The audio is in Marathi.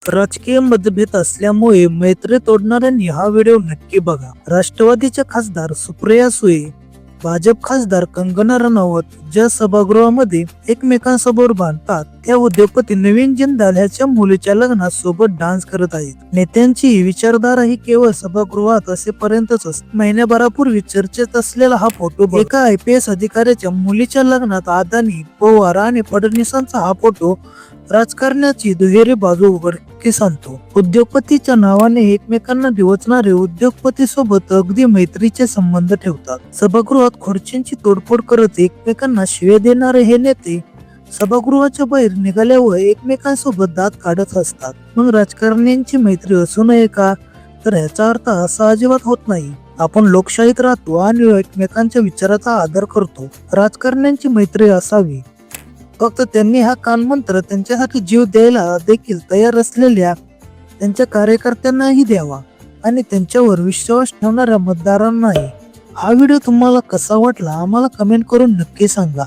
राजकीय मतभेद असल्यामुळे मैत्री तोडणाऱ्यांनी हा व्हिडिओ नक्की बघा. राष्ट्रवादीच्या खासदार सुप्रिया सुळे, भाजप खासदार कंगना रनौत ज्या सभागृहामध्ये एकमेकांसमोर बांधतात, त्या उद्योगपती नवीन जिंदाल ह्याच्या मुलीच्या लग्नात सोबत डान्स करत आहेत. नेत्यांची ही विचारधारा ही केवळ सभागृहात असेपर्यंतच असते. महिन्याभरापूर्वी चर्चेत असलेला हा फोटो एका IPS अधिकाऱ्याच्या मुलीच्या लग्नात अदानी, पवार आणि फडणवीसांचा हा फोटो राजकारणाची दुहेरी बाजू उघडकीस आणतो. उद्योगपतीच्या नावाने एकमेकांना डिवचणारे उद्योगपती सोबत अगदी मैत्रीचे संबंध ठेवतात. सभागृहात खुर्चींची तोडफोड करत एकमेकांना शिव्या देणारे हे नेते सभागृहाच्या बाहेर निघाल्यावर एकमेकांसोबत दात काढत असतात. मग राजकारण्यांची मैत्री असू नये का? तर ह्याचा अर्थ असा अजिबात होत नाही. आपण लोकशाहीत राहतो आणि एकमेकांच्या विचाराचा आदर करतो. राजकारण्यांची मैत्री असावी, फक्त त्यांनी हा कानमंत्र त्यांच्यासाठी जीव द्यायला देखील तयार असलेल्या त्यांच्या कार्यकर्त्यांनाही द्यावा आणि त्यांच्यावर विश्वास ठेवणाऱ्या मतदारांनाही. हा व्हिडिओ तुम्हाला कसा वाटला आम्हाला कमेंट करून नक्की सांगा.